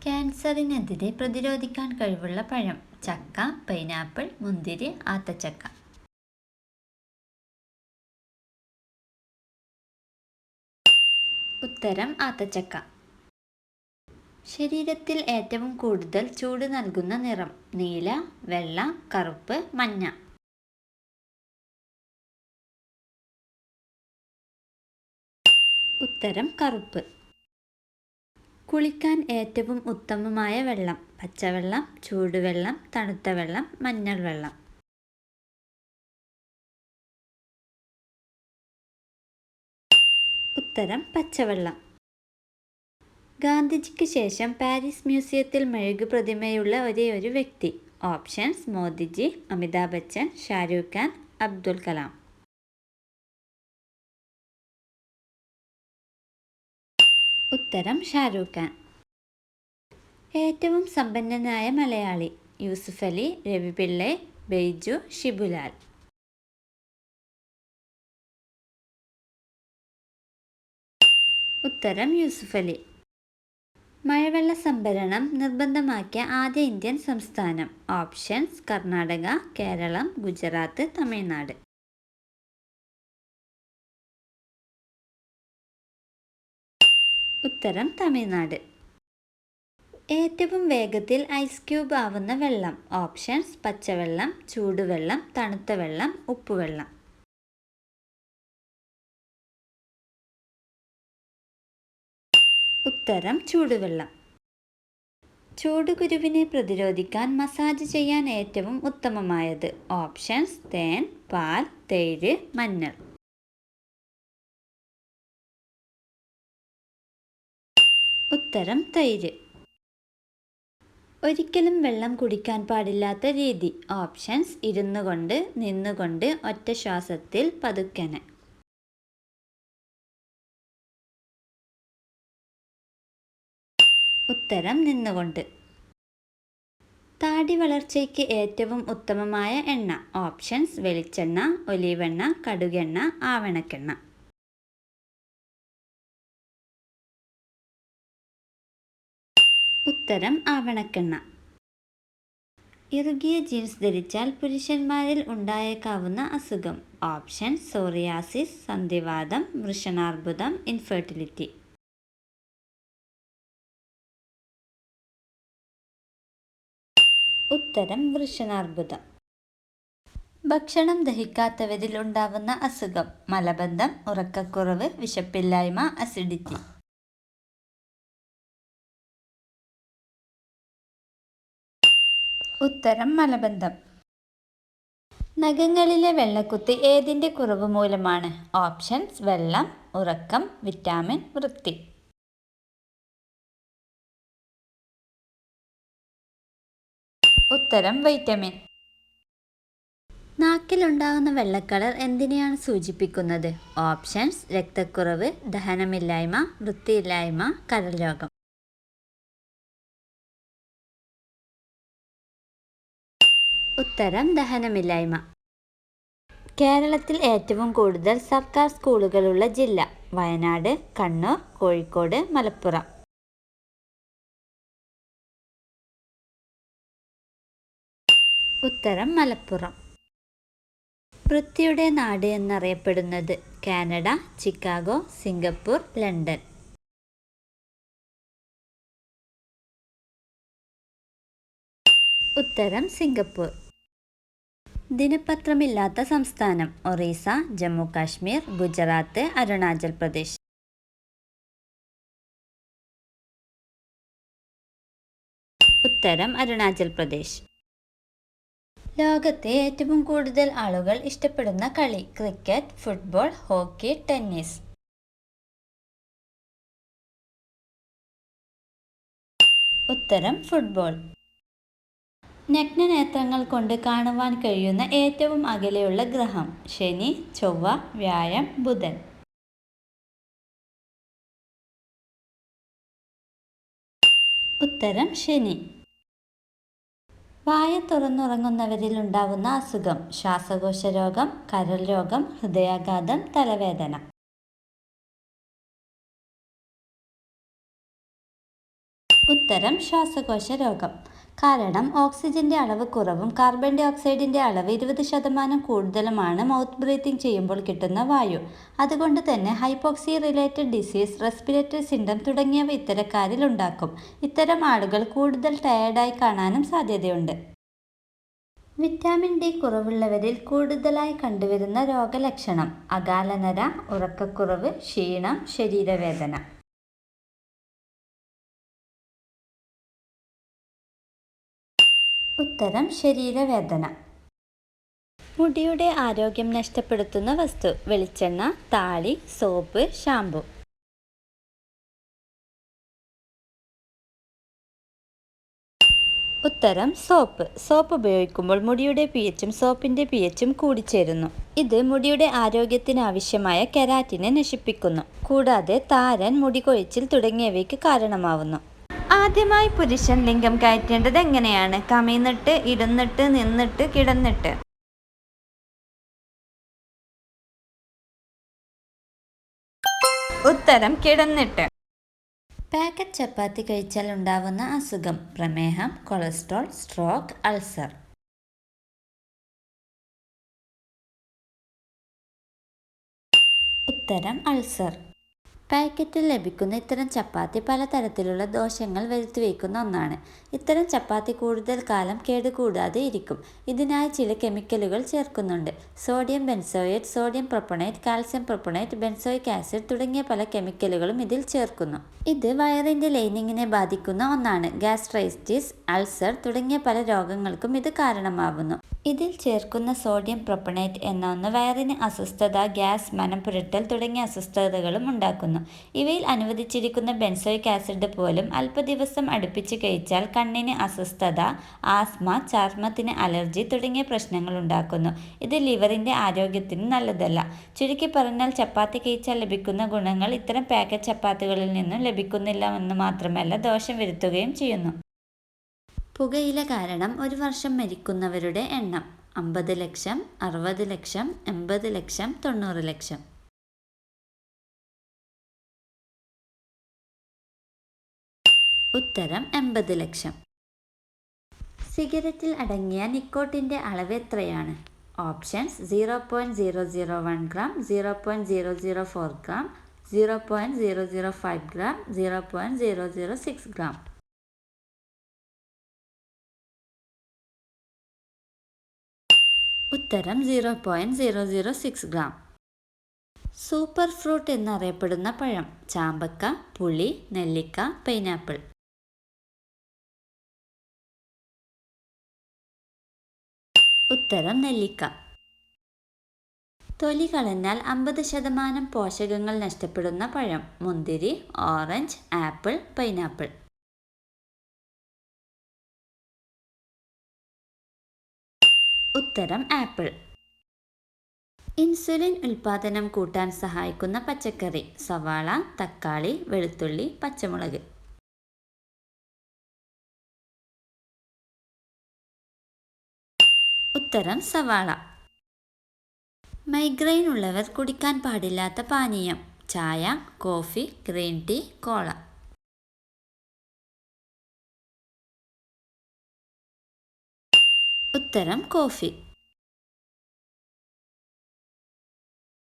ക്യാൻസറിനെതിരെ പ്രതിരോധിക്കാൻ കഴിവുള്ള പഴം: ചക്ക, പൈനാപ്പിൾ, മുന്തിരി, ആത്തച്ചക്ക. ഉത്തരം ആത്തച്ചക്ക. ശരീരത്തിൽ ഏറ്റവും കൂടുതൽ ചൂട് നൽകുന്ന നിറം: നീല, വെള്ള, കറുപ്പ്, മഞ്ഞ. ഉത്തരം കറുപ്പ്. കുളിക്കാൻ ഏറ്റവും ഉത്തമമായ വെള്ളം: പച്ചവെള്ളം, ചൂടുവെള്ളം, തണുത്ത വെള്ളം, മഞ്ഞൾ വെള്ളം. ഉത്തരം പച്ചവെള്ളം. ഗാന്ധിജിക്ക് ശേഷം പാരീസ് മ്യൂസിയത്തിൽ മെഴുകു പ്രതിമയുള്ള ഒരേയൊരു വ്യക്തി. ഓപ്ഷൻസ്: മോദിജി, അമിതാഭ് ബച്ചൻ, ഷാരൂഖ് ഖാൻ, അബ്ദുൽ കലാം. ഉത്തരം ഷാരൂഖ് ഖാൻ. ഏറ്റവും സമ്പന്നനായ മലയാളി: യൂസുഫ് അലി, രവി പിള്ളൈ, ബൈജു, ഷിബുലാൽ. ഉത്തരം യൂസുഫ് അലി. മഴവെള്ള സംഭരണം നിർബന്ധമാക്കിയ ആദ്യ ഇന്ത്യൻ സംസ്ഥാനം. ഓപ്ഷൻസ്: കർണാടക, കേരളം, ഗുജറാത്ത്, തമിഴ്നാട്. ഉത്തരം തമിഴ്നാട്. ഏറ്റവും വേഗത്തിൽ ഐസ് ക്യൂബ് ആവുന്ന വെള്ളം. ഓപ്ഷൻസ്: പച്ചവെള്ളം, ചൂടുവെള്ളം, തണുത്ത വെള്ളം, ഉപ്പുവെള്ളം. ഉത്തരം ചൂടുവെള്ളം. ചൂടുകുരുവിനെ പ്രതിരോധിക്കാൻ മസാജ് ചെയ്യാൻ ഏറ്റവും ഉത്തമമായത്. ഓപ്ഷൻസ്: തേൻ, പാൽ, തൈര്, മഞ്ഞൾ. ഉത്തരം തൈര്. ഒരിക്കലും വെള്ളം കുടിക്കാൻ പാടില്ലാത്ത രീതി. ഓപ്ഷൻസ്: ഇരുന്നുകൊണ്ട്, നിന്നുകൊണ്ട്, ഒറ്റ ശ്വാസത്തിൽ, പതുക്കനെ. ഉത്തരം നിന്നുകൊണ്ട്. താടി വളർച്ചയ്ക്ക് ഏറ്റവും ഉത്തമമായ എണ്ണ. ഓപ്ഷൻസ്: വെളിച്ചെണ്ണ, ഒലീവെണ്ണ, കടുകെണ്ണ, ആവണക്കെണ്ണ. ഉത്തരം ആവണക്കെണ്ണ. ഇറുകിയ ജീൻസ് ധരിച്ചാൽ പുരുഷന്മാരിൽ ഉണ്ടായേക്കാവുന്ന അസുഖം. ഓപ്ഷൻസ്: സോറിയാസിസ്, സന്ധിവാതം, വൃഷണാർബുദം, ഇൻഫെർട്ടിലിറ്റി. ഉത്തരം വൃഷണാർബുദം. ഭക്ഷണം ദഹിക്കാത്തവരിൽ ഉണ്ടാവുന്ന അസുഖം. മലബന്ധം, ഉറക്കക്കുറവ്, വിശപ്പില്ലായ്മ, അസിഡിറ്റി. ഉത്തരം മലബന്ധം. നഖങ്ങളിലെ വെള്ളക്കുത്ത് ഏതിൻ്റെ കുറവ് മൂലമാണ്? ഓപ്ഷൻസ്: വെള്ളം, ഉറക്കം, വിറ്റാമിൻ, വൃത്തി. ഉത്തരം വൈറ്റമിൻ. നാക്കിലുണ്ടാകുന്ന വെള്ളക്കളർ എന്തിനെയാണ് സൂചിപ്പിക്കുന്നത്? ഓപ്ഷൻസ്: രക്തക്കുറവ്, ദഹനമില്ലായ്മ, വൃത്തിയില്ലായ്മ, കരൾ രോഗം. ഉത്തരം ദഹനമില്ലായ്മ. കേരളത്തിൽ ഏറ്റവും കൂടുതൽ സർക്കാർ സ്കൂളുകളുള്ള ജില്ല. വയനാട്, കണ്ണൂർ, കോഴിക്കോട്, മലപ്പുറം. ഉത്തരം മലപ്പുറം. വൃത്തിയുടെ നാട് എന്നറിയപ്പെടുന്നത്. Canada, Chicago, Singapore, London. ഉത്തരം സിംഗപ്പൂർ. ദിനപത്രമില്ലാത്ത സംസ്ഥാനം. ഒറീസ, ജമ്മു കാശ്മീർ, ഗുജറാത്ത്, അരുണാചൽ പ്രദേശ്. ഉത്തരം അരുണാചൽ പ്രദേശ്. ലോകത്തെ ഏറ്റവും കൂടുതൽ ആളുകൾ ഇഷ്ടപ്പെടുന്ന കളി. Cricket, football, hockey, tennis. ഉത്തരം ഫുട്ബോൾ. നഗ്നനേത്രങ്ങൾ കൊണ്ട് കാണുവാൻ കഴിയുന്ന ഏറ്റവും അകലെയുള്ള ഗ്രഹം. ശനി, ചൊവ്വ, വ്യാഴം, ബുധൻ. ഉത്തരം ശനി. വായ തുറന്നുറങ്ങുന്നവരിൽ ഉണ്ടാവുന്ന അസുഖം. ശ്വാസകോശ രോഗം, കരൾ രോഗം, ഹൃദയാഘാതം, തലവേദന. ഉത്തരം ശ്വാസകോശ രോഗം. കാരണം ഓക്സിജന്റെ അളവ് കുറവും കാർബൺ ഡൈ ഓക്സൈഡിന്റെ അളവ് 20% കൂടുതലുമാണ് മൗത്ത് ബ്രീത്തിങ് ചെയ്യുമ്പോൾ കിട്ടുന്ന വായു. അതുകൊണ്ട് തന്നെ hypoxia related disease, respiratory syndrome തുടങ്ങിയവ ഇത്തരക്കാരിൽ ഉണ്ടാക്കും. ഇത്തരം ആളുകൾ കൂടുതൽ ടയേർഡായി കാണാനും സാധ്യതയുണ്ട്. വിറ്റാമിൻ ഡി കുറവുള്ളവരിൽ കൂടുതലായി കണ്ടുവരുന്ന രോഗലക്ഷണം: അകാലനര, ഉറക്കക്കുറവ്, ക്ഷീണം, ശരീരവേദന. ഉത്തരം ശരീരവേദന. മുടിയുടെ ആരോഗ്യം നഷ്ടപ്പെടുത്തുന്ന വസ്തു: വെളിച്ചെണ്ണ, താളി, സോപ്പ്, ഷാംപൂ. ഉത്തരം സോപ്പ്. സോപ്പ് ഉപയോഗിക്കുമ്പോൾ മുടിയുടെ പിഎച്ചും സോപ്പിന്റെ പിഎച്ചും കൂടിച്ചേരുന്നു. ഇത് മുടിയുടെ ആരോഗ്യത്തിന് ആവശ്യമായ കെരാറ്റിനെ നശിപ്പിക്കുന്നു. കൂടാതെ താരൻ, മുടികൊഴിച്ചിൽ തുടങ്ങിയവയ്ക്ക് കാരണമാവുന്നു. ആദ്യമായി പുരുഷൻ ലിംഗം കയറ്റേണ്ടത് എങ്ങനെയാണ്? കമിഴ്ന്നിട്ട്, ഇരുന്നിട്ട്, നിന്നിട്ട്, കിടന്നിട്ട്. ഉത്തരം കിടന്നിട്ട്. പാക്കറ്റ് ചപ്പാത്തി കഴിച്ചാൽ ഉണ്ടാവുന്ന അസുഖം: പ്രമേഹം, കൊളസ്ട്രോൾ, സ്ട്രോക്ക്, അൾസർ. ഉത്തരം അൾസർ. പാക്കറ്റിൽ ലഭിക്കുന്ന ഇത്തരം ചപ്പാത്തി പലതരത്തിലുള്ള ദോഷങ്ങൾ വരുത്തിവെക്കുന്ന ഒന്നാണ്. ഇത്തരം ചപ്പാത്തി കൂടുതൽ കാലം കേടുകൂടാതെ ഇരിക്കും. ഇതിനായി ചില കെമിക്കലുകൾ ചേർക്കുന്നുണ്ട്. Sodium benzoate, sodium propionate, calcium propionate, benzoic acid തുടങ്ങിയ പല കെമിക്കലുകളും ഇതിൽ ചേർക്കുന്നു. ഇത് വയറിന്റെ ലൈനിങ്ങിനെ ബാധിക്കുന്ന ഒന്നാണ്. ഗ്യാസ്ട്രൈറ്റിസ്, അൾസർ തുടങ്ങിയ പല രോഗങ്ങൾക്കും ഇത് കാരണമാവുന്നു. ഇതിൽ ചേർക്കുന്ന സോഡിയം പ്രൊപ്പണേറ്റ് എന്ന ഒന്ന് വയറിന് അസ്വസ്ഥത, ഗ്യാസ്, മനം പുരട്ടൽ തുടങ്ങിയ അസ്വസ്ഥതകളും ഉണ്ടാക്കുന്നു. ഇവയിൽ അനുവദിച്ചിരിക്കുന്ന ബെൻസോയിക് ആസിഡ് പോലും അല്പദിവസം അടുപ്പിച്ച് കഴിച്ചാൽ കണ്ണിന് അസ്വസ്ഥത, ആസ്മ, ചർമ്മത്തിന് അലർജി തുടങ്ങിയ പ്രശ്നങ്ങൾ ഉണ്ടാക്കുന്നു. ഇത് ലിവറിന്റെ ആരോഗ്യത്തിന് നല്ലതല്ല. ചുരുക്കി പറഞ്ഞാൽ ചപ്പാത്തി കഴിച്ചാൽ ലഭിക്കുന്ന ഗുണങ്ങൾ ഇത്തരം പാക്കറ്റ് ചപ്പാത്തികളിൽ നിന്നും ലഭിക്കുന്നില്ല എന്ന് മാത്രമല്ല, ദോഷം വരുത്തുകയും ചെയ്യുന്നു. പുകയില കാരണം ഒരു വർഷം മരിക്കുന്നവരുടെ എണ്ണം: 50 ലക്ഷം, 60 ലക്ഷം, 80 ലക്ഷം, 90 ലക്ഷം. ഉത്തരം 80 ലക്ഷം. സിഗരറ്റിൽ അടങ്ങിയ നിക്കോട്ടിന്റെ അളവ് എത്രയാണ്? Options: 0.001 gram, 0.004 gram, 0.005 gram, 0.006 gram. ഉത്തരം 0.006 ഗ്രാം. സൂപ്പർ ഫ്രൂട്ട് എന്നറിയപ്പെടുന്ന പഴം: ചാമ്പക്ക, പുളി, നെല്ലിക്ക, പൈനാപ്പിൾ. ഉത്തരം നെല്ലിക്ക. തൊലി കളഞ്ഞാൽ 50% പോഷകങ്ങൾ നഷ്ടപ്പെടുന്ന പഴം: മുന്തിരി, ഓറഞ്ച്, ആപ്പിൾ, പൈനാപ്പിൾ. ഉത്തരം ആപ്പിൾ. ഇൻസുലിൻ ഉൽപാദനം കൂട്ടാൻ സഹായിക്കുന്ന പച്ചക്കറി: സവാള, തക്കാളി, വെളുത്തുള്ളി, പച്ചമുളക്. ഉത്തരം സവാള. മൈഗ്രെയിൻ ഉള്ളവർ കുടിക്കാൻ പാടില്ലാത്ത പാനീയം: ചായ, കോഫി, ഗ്രീൻ ടീ, കോള. ഉത്തരം കോഫി.